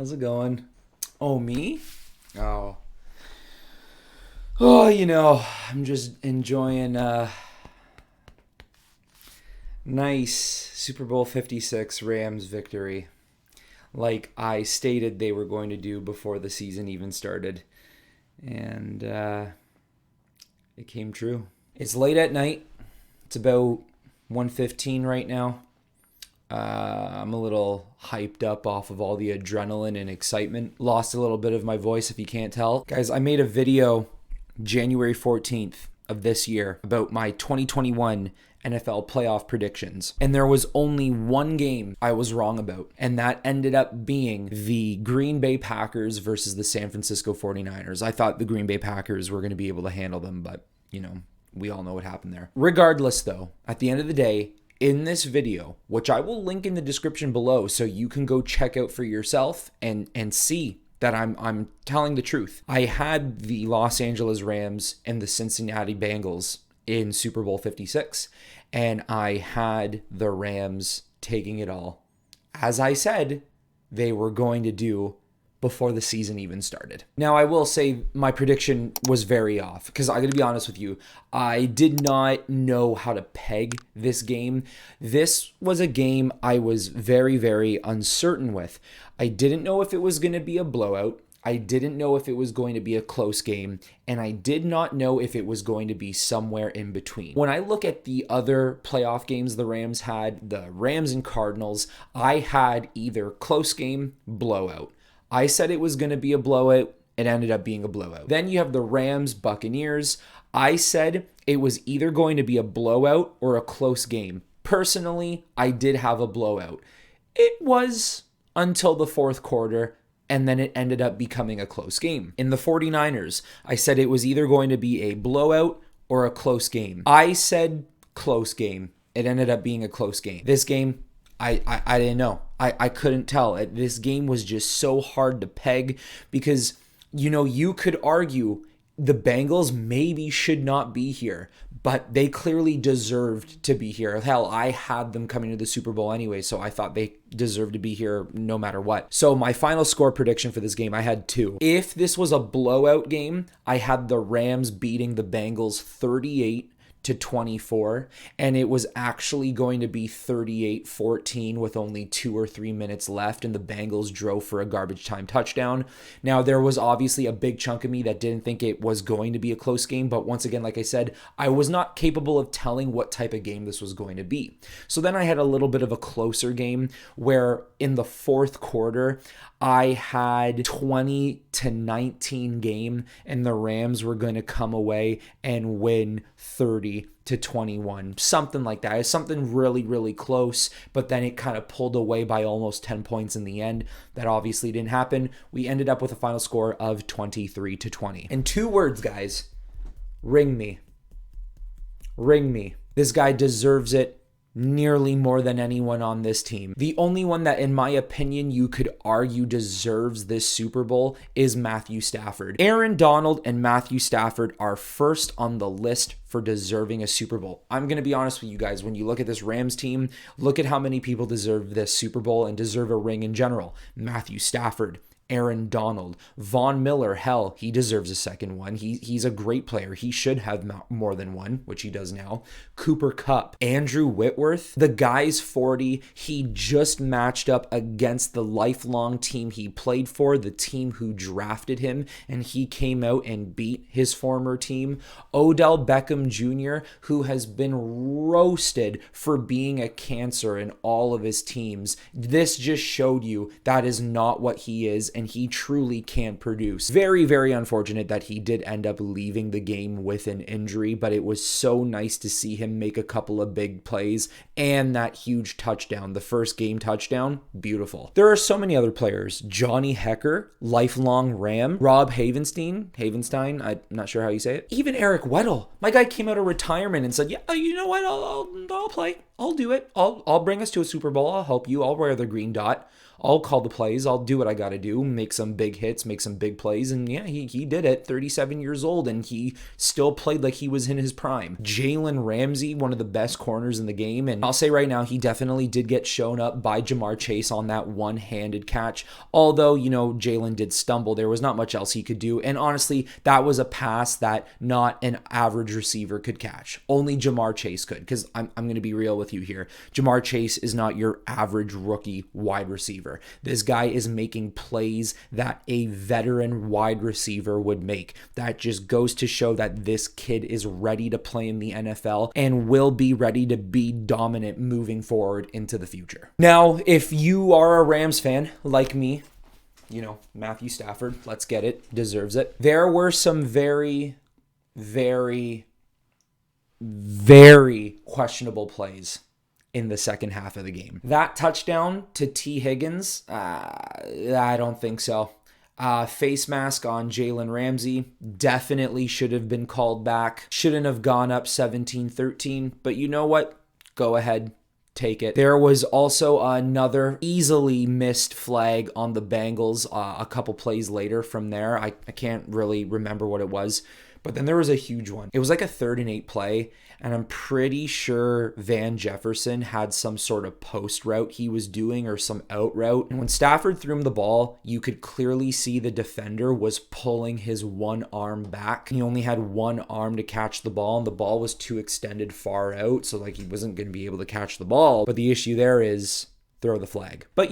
How's it going? Oh, me? Oh. I'm just enjoying nice Super Bowl 56 Rams victory. Like I stated they were going to do before the season even started. And it came true. It's late at night. It's about 1:15 right now. I'm a little hyped up off of all the adrenaline and excitement. Lost a little bit of my voice if you can't tell. Guys, I made a video January 14th of this year about my 2021 NFL playoff predictions. And there was only one game I was wrong about. And that ended up being the Green Bay Packers versus the San Francisco 49ers. I thought the Green Bay Packers were going to be able to handle them, but, we all know what happened there. Regardless, though, at the end of the day, in this video, which I will link in the description below so you can go check out for yourself and see that I'm telling the truth. I had the Los Angeles Rams and the Cincinnati Bengals in Super Bowl 56, and I had the Rams taking it all, as I said they were going to do before the season even started. Now, I will say my prediction was very off because I gotta be honest with you, I did not know how to peg this game. This was a game I was very, very uncertain with. I didn't know if it was going to be a blowout. I didn't know if it was going to be a close game, and I did not know if it was going to be somewhere in between. When I look at the other playoff games the Rams had, the Rams and Cardinals, I had either close game, blowout. I said it was going to be a blowout. It ended up being a blowout. Then you have the Rams, Buccaneers. I said it was either going to be a blowout or a close game. Personally, I did have a blowout. It was until the fourth quarter, and then it ended up becoming a close game. In the 49ers, I said it was either going to be a blowout or a close game. I said close game. It ended up being a close game. This game, I didn't know. I couldn't tell. This game was just so hard to peg because, you could argue the Bengals maybe should not be here, but they clearly deserved to be here. Hell, I had them coming to the Super Bowl anyway, so I thought they deserved to be here no matter what. So my final score prediction for this game, I had 2. If this was a blowout game, I had the Rams beating the Bengals 38-24, and it was actually going to be 38-14 with only 2 or 3 minutes left, and the Bengals drove for a garbage time touchdown. Now, there was obviously a big chunk of me that didn't think it was going to be a close game, but once again, like I said, I was not capable of telling what type of game this was going to be. So then I had a little bit of a closer game where in the fourth quarter, I had 20-19 game, and the Rams were going to come away and win 30-21, something like that. It's something really, really close, but then it kind of pulled away by almost 10 points in the end. That obviously didn't happen. We ended up with a final score of 23-20. In 2 words, guys, ring me. Ring me. This guy deserves it nearly more than anyone on this team. The only one that, in my opinion, you could argue deserves this Super Bowl is Matthew Stafford. Aaron Donald and Matthew Stafford are first on the list for deserving a Super Bowl. I'm going to be honest with you guys. When you look at this Rams team, look at how many people deserve this Super Bowl and deserve a ring in general. Matthew Stafford, Aaron Donald, Von Miller, hell, he deserves a second one. He's a great player. He should have more than one, which he does now. Cooper Kupp, Andrew Whitworth, the guy's 40. He just matched up against the lifelong team he played for, the team who drafted him, and he came out and beat his former team. Odell Beckham Jr., who has been roasted for being a cancer in all of his teams. This just showed you that is not what he is, and he truly can produce. Very, very unfortunate that he did end up leaving the game with an injury, but it was so nice to see him make a couple of big plays and that huge touchdown, the first game touchdown, beautiful. There are so many other players. Johnny Hecker, lifelong Ram, Rob Havenstein, I'm not sure how you say it. Even Eric Weddle. My guy came out of retirement and said, yeah, you know what, I'll play. I'll do it. I'll bring us to a Super Bowl. I'll help you. I'll wear the green dot. I'll call the plays. I'll do what I got to do, make some big hits, make some big plays. And yeah, he did it, 37 years old, and he still played like he was in his prime. Jalen Ramsey, one of the best corners in the game. And I'll say right now, he definitely did get shown up by Jamar Chase on that one-handed catch. Although, Jalen did stumble, there was not much else he could do. And honestly, that was a pass that not an average receiver could catch. Only Jamar Chase could, because I'm going to be real with you here. Jamar Chase is not your average rookie wide receiver. This guy is making plays that a veteran wide receiver would make. That just goes to show that this kid is ready to play in the NFL and will be ready to be dominant moving forward into the future. Now, if you are a Rams fan like me, Matthew Stafford, let's get it, deserves it. There were some very, very, very questionable plays in the second half of the game. That touchdown to T. Higgins, I don't think so. Face mask on Jalen Ramsey definitely should have been called back. Shouldn't have gone up 17-13, but you know what? Go ahead. Take it. There was also another easily missed flag on the Bengals a couple plays later from there. I can't really remember what it was. But then there was a huge one. It was like a 3rd and 8 play, and I'm pretty sure Van Jefferson had some sort of post route he was doing or some out route. And when Stafford threw him the ball, you could clearly see the defender was pulling his one arm back. He only had one arm to catch the ball, and the ball was too extended far out, so he wasn't going to be able to catch the ball. But the issue there is throw the flag. But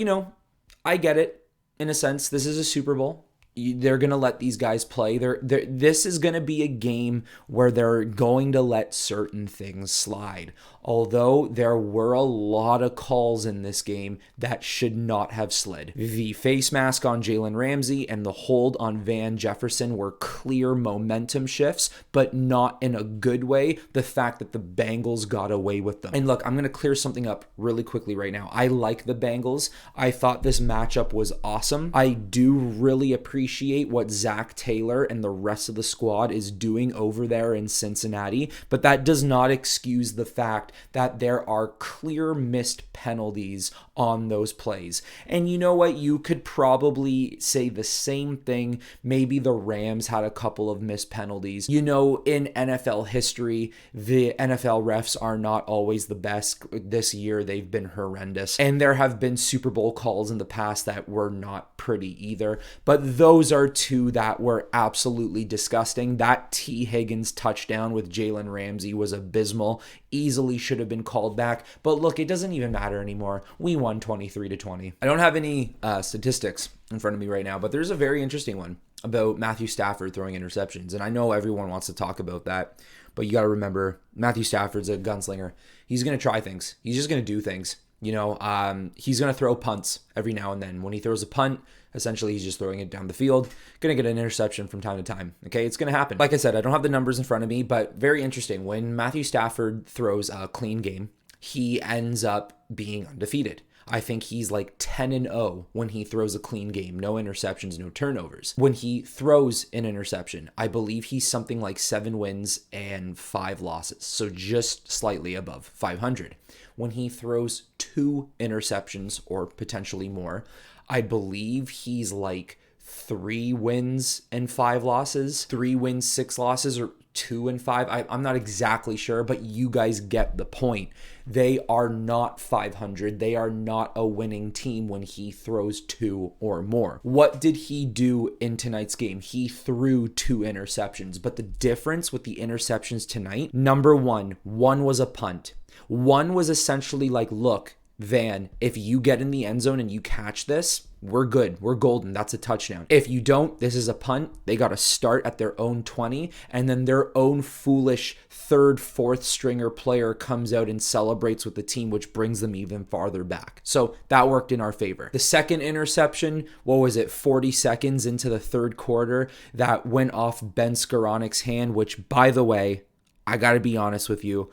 I get it. In a sense, this is a Super Bowl. They're going to let these guys play. This is going to be a game where they're going to let certain things slide. Although there were a lot of calls in this game that should not have slid. The face mask on Jalen Ramsey and the hold on Van Jefferson were clear momentum shifts, but not in a good way. The fact that the Bengals got away with them. And look, I'm going to clear something up really quickly right now. I like the Bengals. I thought this matchup was awesome. I do really appreciate what Zach Taylor and the rest of the squad is doing over there in Cincinnati, but that does not excuse the fact that there are clear missed penalties on those plays. And you know what? You could probably say the same thing. Maybe the Rams had a couple of missed penalties. In NFL history, the NFL refs are not always the best. This year, they've been horrendous. And there have been Super Bowl calls in the past that were not pretty either. But those are two that were absolutely disgusting. That T. Higgins touchdown with Jalen Ramsey was abysmal. Easily should have been called back. But look, it doesn't even matter anymore. We won 23-20. I don't have any statistics in front of me right now, but there's a very interesting one about Matthew Stafford throwing interceptions. And I know everyone wants to talk about that, but you got to remember, Matthew Stafford's a gunslinger. He's going to try things. He's just going to do things. He's going to throw punts every now and then. When he throws a punt, essentially he's just throwing it down the field, going to get an interception from time to time. Okay, it's going to happen. Like I said, I don't have the numbers in front of me, but very interesting. When Matthew Stafford throws a clean game, he ends up being undefeated. I think he's like 10-0 when he throws a clean game. No interceptions, no turnovers. When he throws an interception, I believe he's something like 7 wins and 5 losses. So just slightly above 500. When he throws 2 interceptions or potentially more, I believe he's like 3 wins and 5 losses, 3 wins, 6 losses, or 2 and 5. I'm not exactly sure, but you guys get the point. They are not 500. They are not a winning team when he throws 2 or more. What did he do in tonight's game? He threw 2 interceptions, but the difference with the interceptions tonight, number one was a punt. One was essentially like, look, Van, if you get in the end zone and you catch this, we're good. We're golden. That's a touchdown. If you don't, this is a punt. They got to start at their own 20, and then their own foolish 3rd, 4th stringer player comes out and celebrates with the team, which brings them even farther back. So that worked in our favor. The second interception, 40 seconds into the 3rd quarter, that went off Ben Skoranic's hand, which, by the way, I got to be honest with you,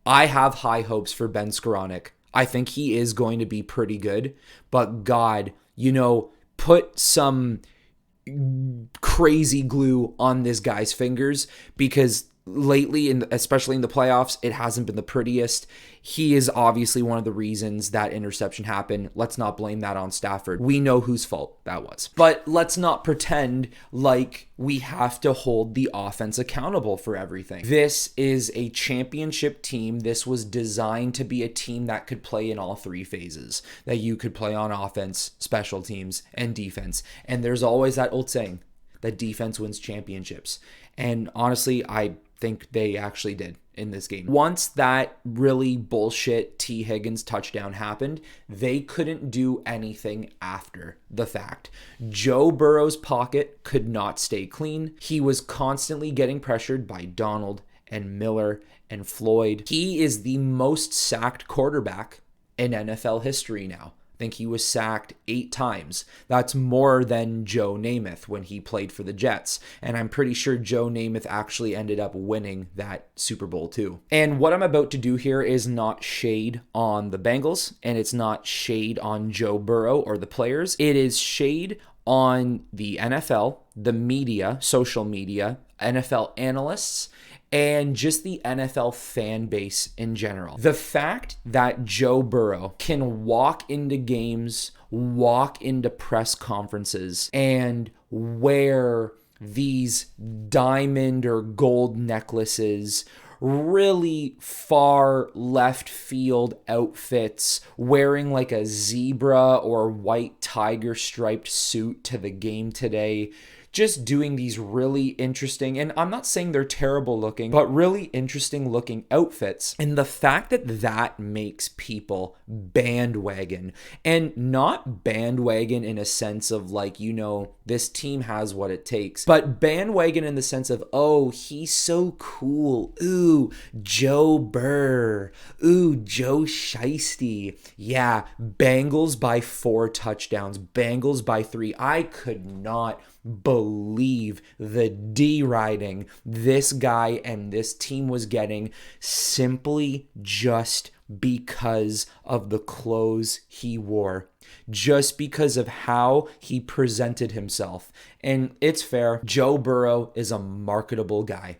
I have high hopes for Ben Skowronek. I think he is going to be pretty good, but God, put some crazy glue on this guy's fingers, because lately, especially in the playoffs, it hasn't been the prettiest. He is obviously one of the reasons that interception happened. Let's not blame that on Stafford. We know whose fault that was. But let's not pretend like we have to hold the offense accountable for everything. This is a championship team. This was designed to be a team that could play in all three phases, that you could play on offense, special teams, and defense. And there's always that old saying that defense wins championships. And honestly, I think they actually did in this game. Once that really bullshit T. Higgins touchdown happened, they couldn't do anything after the fact. Joe Burrow's pocket could not stay clean. He was constantly getting pressured by Donald and Miller and Floyd. He is the most sacked quarterback in NFL history now. I think he was sacked 8 times. That's more than Joe Namath when he played for the Jets. And I'm pretty sure Joe Namath actually ended up winning that Super Bowl too. And what I'm about to do here is not shade on the Bengals, and it's not shade on Joe Burrow or the players. It is shade on the NFL, the media, social media, NFL analysts, and just the NFL fan base in general. The fact that Joe Burrow can walk into games, walk into press conferences, and wear these diamond or gold necklaces, really far left field outfits, wearing like a zebra or white tiger striped suit to the game today, just doing these really interesting, and I'm not saying they're terrible looking, but really interesting looking outfits. And the fact that that makes people bandwagon, and not bandwagon in a sense of like, you know, this team has what it takes, but bandwagon in the sense of, oh, he's so cool. Ooh, Joe Burr. Ooh, Joe Shiesty. Yeah, Bengals by 4 touchdowns. Bengals by 3. I could not believe the deriding this guy and this team was getting simply just because of the clothes he wore, just because of how he presented himself. And it's fair. Joe Burrow is a marketable guy.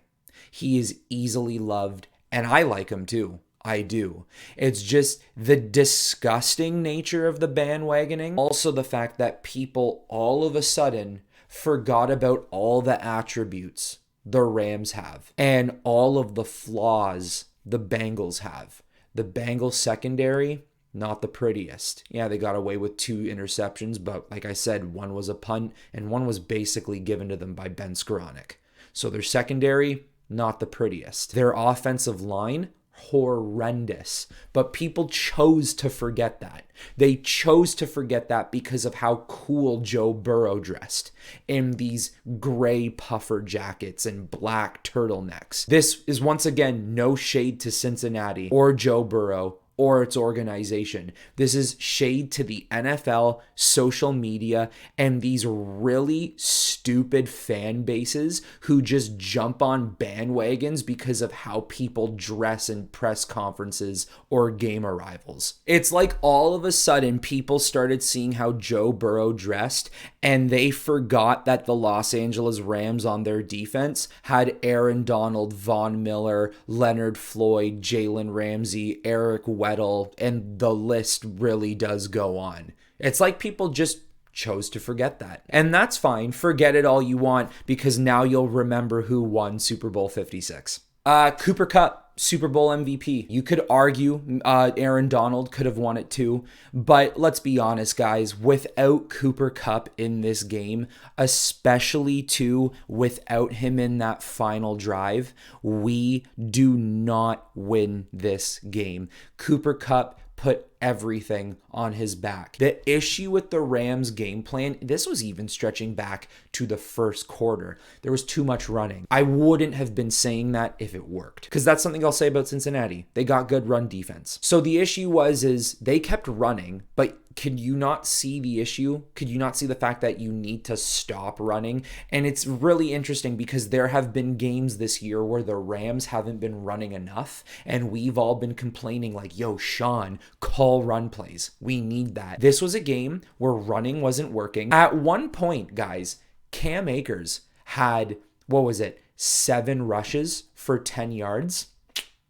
He is easily loved, and I like him too. I do. It's just the disgusting nature of the bandwagoning. Also the fact that people all of a sudden forgot about all the attributes the Rams have and all of the flaws the Bengals have. The Bengals secondary, not the prettiest. Yeah, they got away with 2 interceptions, but like I said, one was a punt and one was basically given to them by Ben Skoranek. So their secondary, not the prettiest. Their offensive line, horrendous. But people chose to forget that. They chose to forget that because of how cool Joe Burrow dressed in these gray puffer jackets and black turtlenecks. This is once again no shade to Cincinnati or Joe Burrow or its organization. This is shade to the NFL, social media, and these really stupid fan bases who just jump on bandwagons because of how people dress in press conferences or game arrivals. It's like all of a sudden people started seeing how Joe Burrow dressed and they forgot that the Los Angeles Rams on their defense had Aaron Donald, Von Miller, Leonard Floyd, Jalen Ramsey, Eric Weddle, and the list really does go on. It's like people just chose to forget that. And that's fine. Forget it all you want, because now you'll remember who won Super Bowl 56. Cooper Kupp, Super Bowl MVP. You could argue Aaron Donald could have won it too, but let's be honest, guys, without Cooper Kupp in this game, especially too without him in that final drive, we do not win this game. Cooper Kupp put everything on his back. The issue with the Rams game plan, this was even stretching back to the first quarter. There was too much running. I wouldn't have been saying that if it worked, because that's something I'll say about Cincinnati. They got good run defense. So the issue is they kept running, but could you not see the issue? Could you not see the fact that you need to stop running? And it's really interesting because there have been games this year where the Rams haven't been running enough, and we've all been complaining like, yo, Sean, call run plays. We need that. This was a game where running wasn't working. At one point, guys, Cam Akers had, what was it, 7 rushes for 10 yards.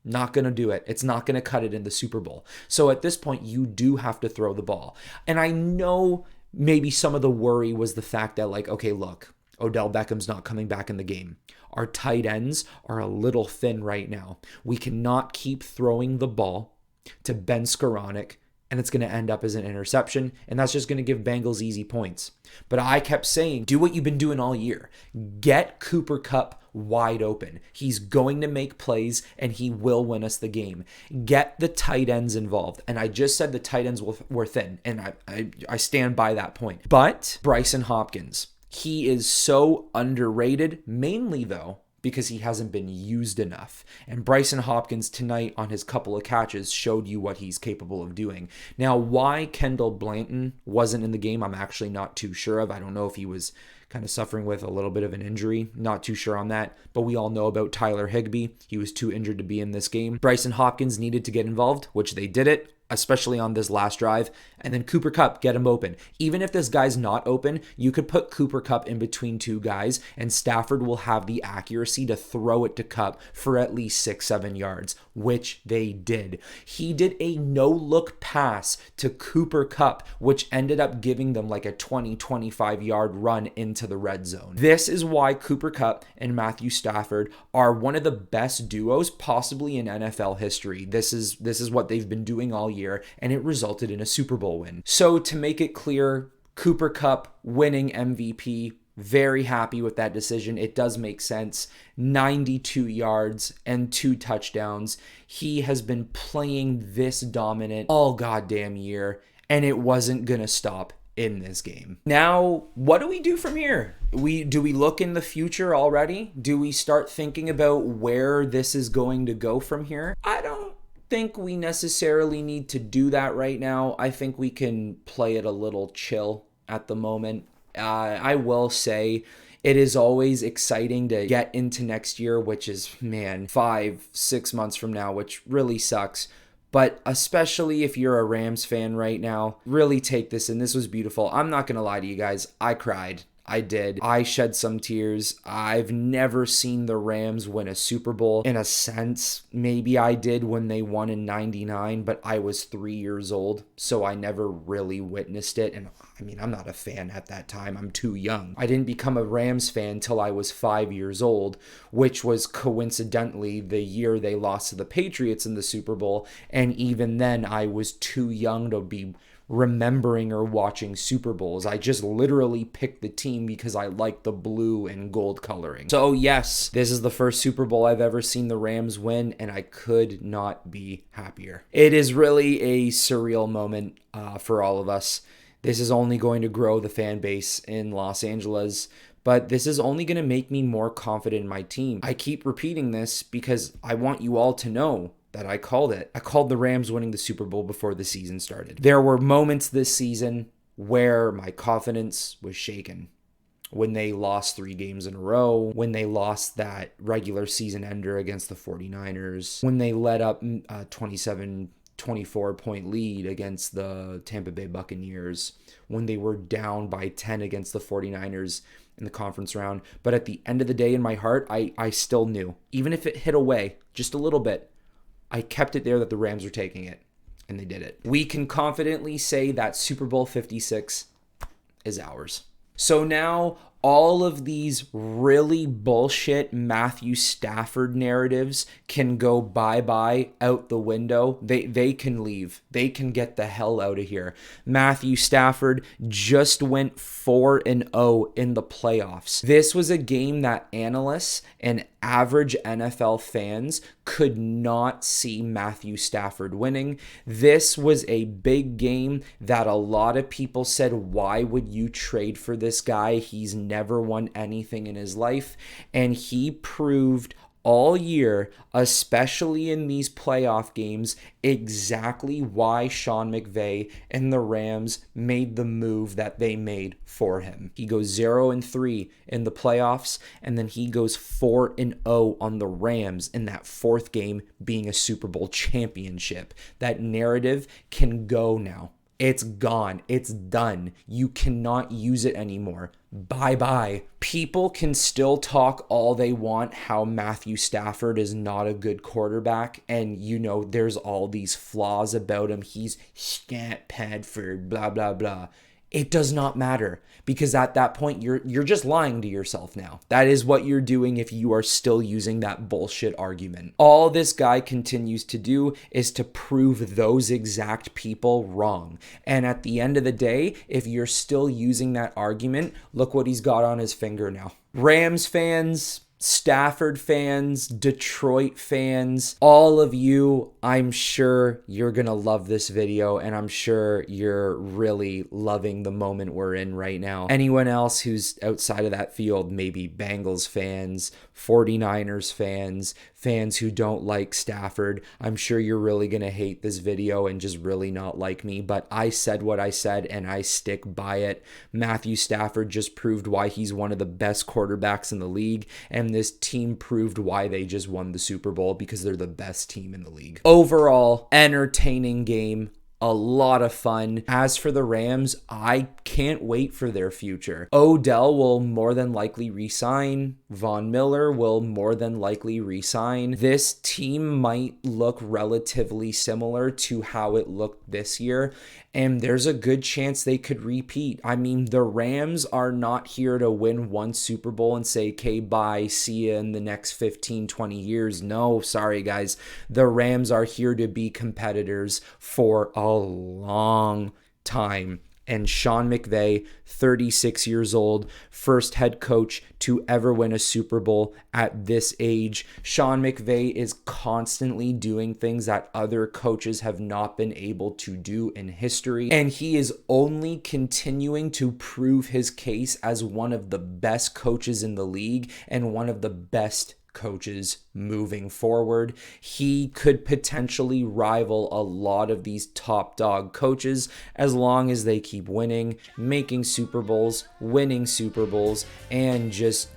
Not going to do it. It's not going to cut it in the Super Bowl. So at this point, you do have to throw the ball. And I know maybe some of the worry was the fact that, like, okay, look, Odell Beckham's not coming back in the game. Our tight ends are a little thin right now. We cannot keep throwing the ball to Ben Skoranek, and it's going to end up as an interception, and that's just going to give Bengals easy points. But I kept saying, do what you've been doing all year. Get Cooper Kupp wide open. He's going to make plays, and he will win us the game. Get the tight ends involved. And I just said the tight ends were thin, and I stand by that point. But Bryson Hopkins, he is so underrated, mainly though, because he hasn't been used enough. And Bryson Hopkins tonight on his couple of catches showed you what he's capable of doing. Now, why Kendall Blanton wasn't in the game, I'm actually not too sure of. I don't know if he was kind of suffering with a little bit of an injury. Not too sure on that. But we all know about Tyler Higbee. He was too injured to be in this game. Bryson Hopkins needed to get involved, which they did it, especially on this last drive. And then Cooper Kupp, get him open. Even if this guy's not open, you could put Cooper Kupp in between two guys, and Stafford will have the accuracy to throw it to Kupp for at least 6-7 yards, which they did. He did a no-look pass to Cooper Kupp, which ended up giving them like a 20-25 yard run into the red zone. This is why Cooper Kupp and Matthew Stafford are one of the best duos possibly in NFL history. This is what they've been doing all year, and it resulted in a Super Bowl win. So to make it clear, Cooper Kupp winning MVP, very happy with that decision. It does make sense. 92 yards and 2 touchdowns. He has been playing this dominant all goddamn year, and it wasn't gonna stop in this game. Now, what do we do from here? Do we look in the future already? Do we start thinking about where this is going to go from here? I don't think we necessarily need to do that right now. I think we can play it a little chill at the moment. I will say it is always exciting to get into next year, which is, 5-6 months from now, which really sucks. But especially if you're a Rams fan right now, really take this in. This was beautiful. I'm not going to lie to you guys. I cried. I did. I shed some tears. I've never seen the Rams win a Super Bowl. In a sense, maybe I did when they won in 99, but I was 3 years old, so I never really witnessed it. And I mean, I'm not a fan at that time. I'm too young. I didn't become a Rams fan till I was 5 years old, which was coincidentally the year they lost to the Patriots in the Super Bowl. And even then, I was too young to be remembering or watching Super Bowls. I just literally picked the team because I like the blue and gold coloring. So yes, this is the first Super Bowl I've ever seen the Rams win, and I could not be happier. It is really a surreal moment for all of us. This is only going to grow the fan base in Los Angeles, but this is only going to make me more confident in my team. I keep repeating this because I want you all to know that I called it. I called the Rams winning the Super Bowl before the season started. There were moments this season where my confidence was shaken. When they lost 3 games in a row, when they lost that regular season ender against the 49ers, when they let up a 24 point lead against the Tampa Bay Buccaneers, when they were down by 10 against the 49ers in the conference round. But at the end of the day, in my heart, I still knew, even if it hit away just a little bit, I kept it there that the Rams were taking it, and they did it. We can confidently say that Super Bowl 56 is ours. So now all of these really bullshit Matthew Stafford narratives can go bye-bye out the window. They can leave. They can get the hell out of here. Matthew Stafford just went 4-0 in the playoffs. This was a game that analysts and average NFL fans could not see Matthew Stafford winning. This was a big game that a lot of people said, why would you trade for this guy? He's never won anything in his life. And he proved all year, especially in these playoff games, exactly why Sean McVay and the Rams made the move that they made for him. He goes 0-3 in the playoffs, and then he goes 4-0 on the Rams in that 4th game being a Super Bowl championship. That narrative can go now. It's gone. It's done. You cannot use it anymore. Bye-bye. People can still talk all they want how Matthew Stafford is not a good quarterback, and there's all these flaws about him. He's scant Padford, blah, blah, blah. It does not matter, because at that point you're just lying to yourself now. That is what you're doing if you are still using that bullshit argument. All this guy continues to do is to prove those exact people wrong. And at the end of the day, if you're still using that argument, look what he's got on his finger now. Rams fans, Stafford fans, Detroit fans, all of you, I'm sure you're going to love this video, and I'm sure you're really loving the moment we're in right now. Anyone else who's outside of that field, maybe Bengals fans, 49ers fans, fans who don't like Stafford, I'm sure you're really going to hate this video and just really not like me, but I said what I said and I stick by it. Matthew Stafford just proved why he's one of the best quarterbacks in the league, and this team proved why they just won the Super Bowl, because they're the best team in the league. Overall, entertaining game. A lot of fun. As for the Rams, I can't wait for their future. Odell will more than likely resign. Von Miller will more than likely resign. This team might look relatively similar to how it looked this year, and there's a good chance they could repeat. I mean, the Rams are not here to win one Super Bowl and say, okay, bye, see ya in the next 15, 20 years. No, sorry, guys. The Rams are here to be competitors for a long time. And Sean McVay, 36 years old, first head coach to ever win a Super Bowl at this age. Sean McVay is constantly doing things that other coaches have not been able to do in history. And he is only continuing to prove his case as one of the best coaches in the league and one of the best coaches moving forward. He could potentially rival a lot of these top dog coaches as long as they keep winning, making Super Bowls, winning Super Bowls, and just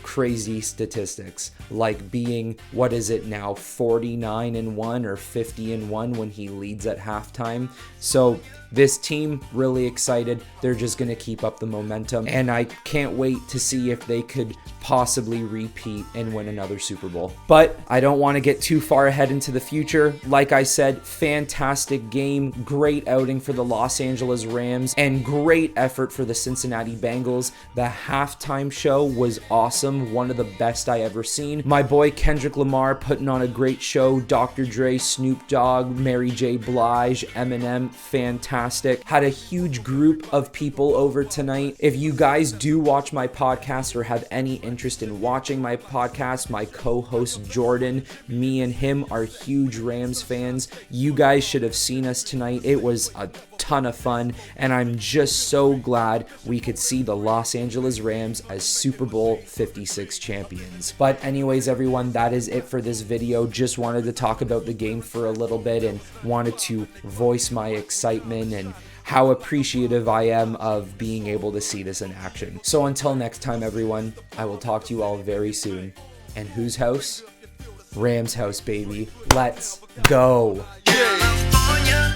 crazy statistics like being, what is it now, 49-1 or 50-1 when he leads at halftime. So this team, really excited. They're just going to keep up the momentum, and I can't wait to see if they could possibly repeat and win another Super Bowl. But I don't want to get too far ahead into the future. Like I said, fantastic game, great outing for the Los Angeles Rams, and great effort for the Cincinnati Bengals. The halftime show was awesome, one of the best I ever seen. My boy Kendrick Lamar putting on a great show. Dr. Dre, Snoop Dogg, Mary J. Blige, Eminem, fantastic. Had a huge group of people over tonight. If you guys do watch my podcast or have any interest in watching my podcast, my co-host Jordan, me and him are huge Rams fans. You guys should have seen us tonight. It was a ton of fun, and I'm just so glad we could see the Los Angeles Rams as Super Bowl 56 champions. But anyways, everyone, that is it for this video. Just wanted to talk about the game for a little bit and wanted to voice my excitement and how appreciative I am of being able to see this in action. So until next time, everyone, I will talk to you all very soon. And whose house? Rams house, baby. Let's go. Yeah.